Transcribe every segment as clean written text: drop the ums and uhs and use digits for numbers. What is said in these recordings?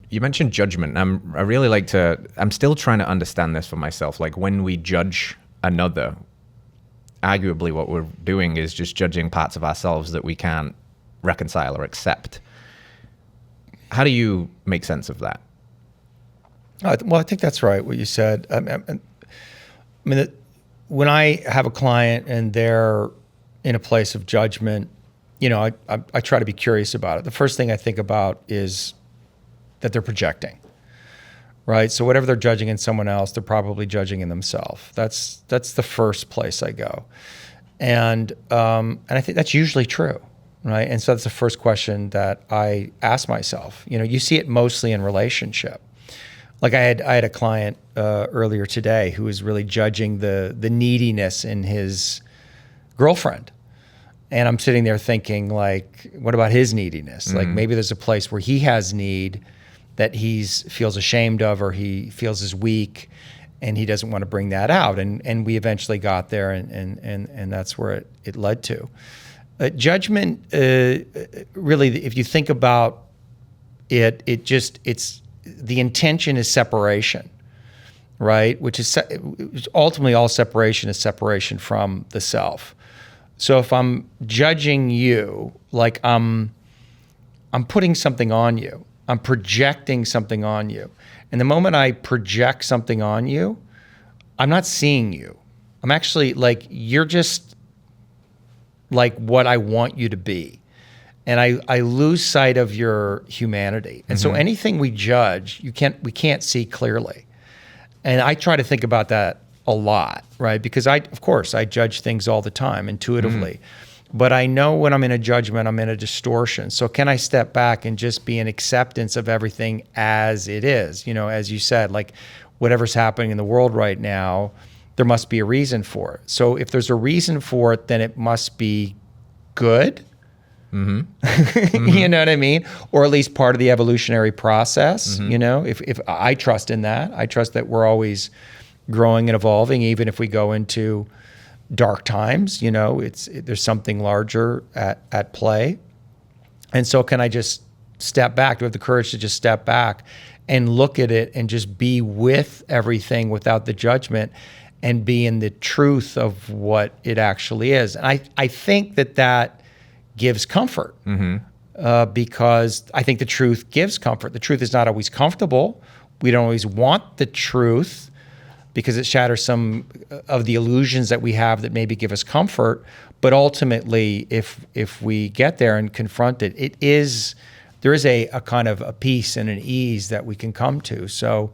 You mentioned judgment. I'm still trying to understand this for myself. Like when we judge another, arguably what we're doing is just judging parts of ourselves that we can't reconcile or accept. How do you make sense of that? Well, I think that's right, what you said. I mean, when I have a client and they're in a place of judgment, I try to be curious about it. The first thing I think about is that they're projecting, right? So whatever they're judging in someone else, they're probably judging in themselves. That's the first place I go. And I think that's usually true, right? And so that's the first question that I ask myself. You see it mostly in relationship. Like I had a client earlier today who was really judging the neediness in his girlfriend. And I'm sitting there thinking, like, what about his neediness? Like maybe there's a place where he has need that he feels ashamed of, or he feels is weak, and he doesn't want to bring that out. And we eventually got there, and that's where it led to. Judgment, really, if you think about it, it's the intention is separation, right? Which is ultimately all separation is separation from the self. So if I'm judging you, like I'm putting something on you, I'm projecting something on you. And the moment I project something on you, I'm not seeing you. I'm actually like, you're just like what I want you to be. And I lose sight of your humanity. And so anything we judge, we can't see clearly. And I try to think about that a lot, right? Because of course, I judge things all the time intuitively. But I know when I'm in a judgment, I'm in a distortion. So can I step back and just be in acceptance of everything as it is? As you said, like whatever's happening in the world right now, there must be a reason for it. So if there's a reason for it, then it must be good. You know what I mean? Or at least part of the evolutionary process. If I trust in that, I trust that we're always growing and evolving, even if we go into dark times. There's something larger at play. And so can I just step back? Do I have the courage to just step back and look at it and just be with everything without the judgment and be in the truth of what it actually is? And I think that gives comfort, because I think the truth gives comfort. The truth is not always comfortable. We don't always want the truth because it shatters some of the illusions that we have that maybe give us comfort. But ultimately, if we get there and confront it, there is a kind of a peace and an ease that we can come to. So,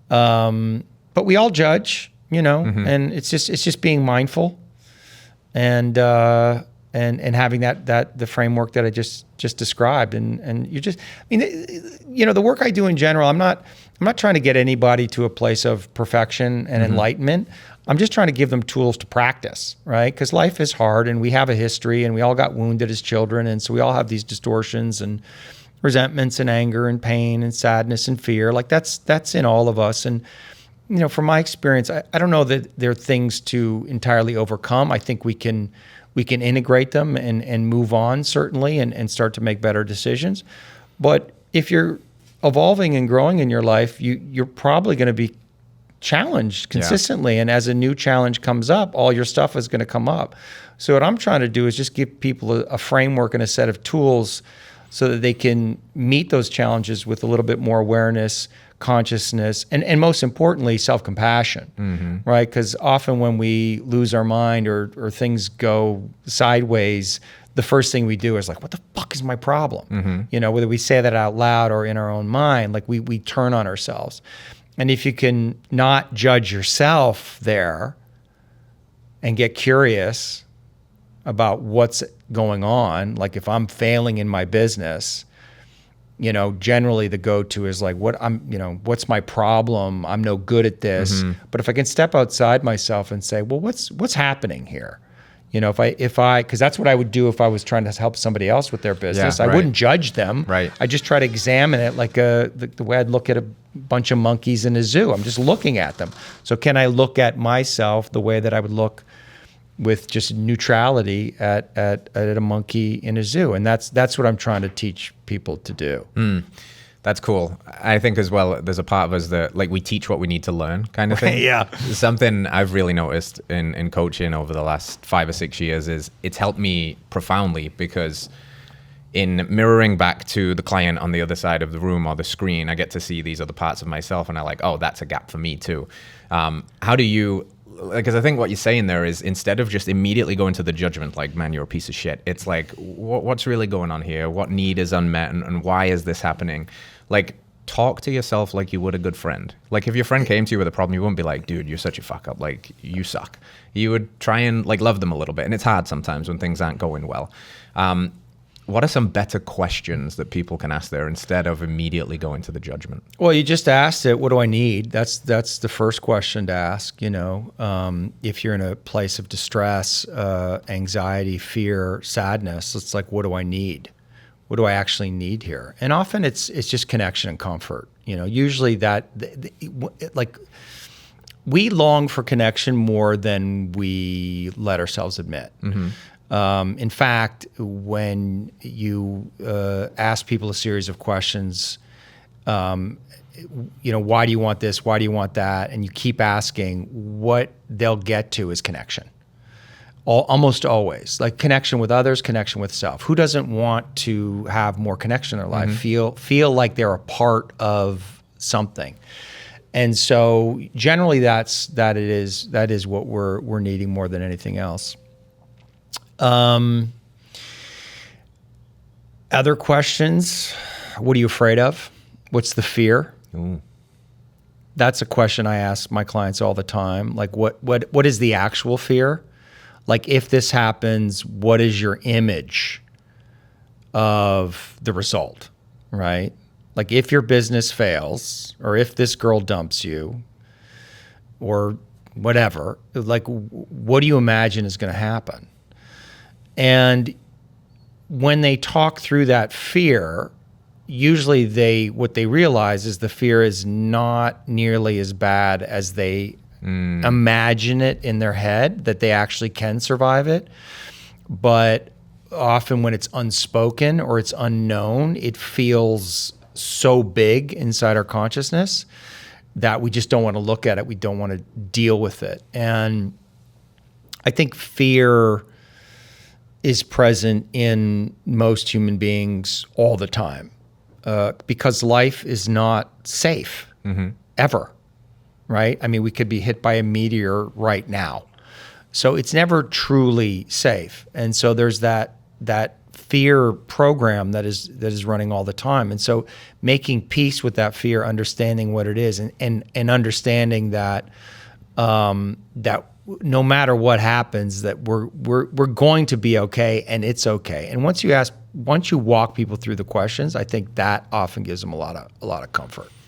but we all judge, and it's just being mindful and having the framework that I just described, and you just, the work I do in general, I'm not trying to get anybody to a place of perfection and enlightenment. I'm just trying to give them tools to practice, right? Because life is hard, and we have a history, and we all got wounded as children, and so we all have these distortions and resentments and anger and pain and sadness and fear. Like that's in all of us, and from my experience, I don't know that there are things to entirely overcome. I think we can integrate them and move on, certainly, and start to make better decisions. But if you're evolving and growing in your life, you're probably going to be challenged consistently. Yeah. And as a new challenge comes up, all your stuff is going to come up. So what I'm trying to do is just give people a framework and a set of tools so that they can meet those challenges with a little bit more awareness, consciousness, and most importantly, self-compassion, right? Because often when we lose our mind or things go sideways, the first thing we do is like, what the fuck is my problem? Whether we say that out loud or in our own mind, like we turn on ourselves. And if you can not judge yourself there and get curious about what's going on, like if I'm failing in my business, generally the go-to is like, what's my problem? I'm no good at this. But if I can step outside myself and say, well, what's happening here? Because that's what I would do if I was trying to help somebody else with their business. I wouldn't judge them. Right. I just try to examine it like the way I'd look at a bunch of monkeys in a zoo. I'm just looking at them. So can I look at myself the way that I would look with just neutrality at a monkey in a zoo? And that's what I'm trying to teach people to do. That's cool. I think as well, there's a part of us that like we teach what we need to learn kind of thing. Yeah. Something I've really noticed in coaching over the last 5 or 6 years is it's helped me profoundly, because in mirroring back to the client on the other side of the room or the screen, I get to see these other parts of myself, and I'm like, oh, that's a gap for me too. How do you, because I think what you're saying there is, instead of just immediately going to the judgment, like, man, you're a piece of shit, it's like, what's really going on here? What need is unmet, and why is this happening? Like, talk to yourself like you would a good friend. Like, if your friend came to you with a problem, you wouldn't be like, dude, you're such a fuck up, like, you suck. You would try and like love them a little bit, and it's hard sometimes when things aren't going well. What are some better questions that people can ask there instead of immediately going to the judgment? Well, you just asked it, what do I need? That's the first question to ask, you know. If you're in a place of distress, anxiety, fear, sadness, it's like, what do I need? What do I actually need here? And often it's just connection and comfort. You know, usually like, we long for connection more than we let ourselves admit. Mm-hmm. In fact, when you ask people a series of questions, you know, why do you want this? Why do you want that? And you keep asking, what they'll get to is connection. Almost always, like connection with others, connection with self. Who doesn't want to have more connection in their life? Mm-hmm. Feel like they're a part of something. And so generally that is what we're needing more than anything else. Other questions? What are you afraid of? What's the fear? Ooh. That's a question I ask my clients all the time. Like, what is the actual fear? Like, if this happens, what is your image of the result, right? Like, if your business fails, or if this girl dumps you, or whatever, like, what do you imagine is going to happen? And when they talk through that fear, usually what they realize is the fear is not nearly as bad as they imagine it in their head, that they actually can survive it. But often when it's unspoken or it's unknown, it feels so big inside our consciousness that we just don't want to look at it. We don't want to deal with it. And I think fear is present in most human beings all the time, because life is not safe, ever, right? I mean, we could be hit by a meteor right now. So it's never truly safe. And so there's that fear program that is running all the time. And so making peace with that fear, understanding what it is, and understanding that that no matter what happens, that we're going to be okay, and it's okay. And once you walk people through the questions, I think that often gives them a lot of comfort.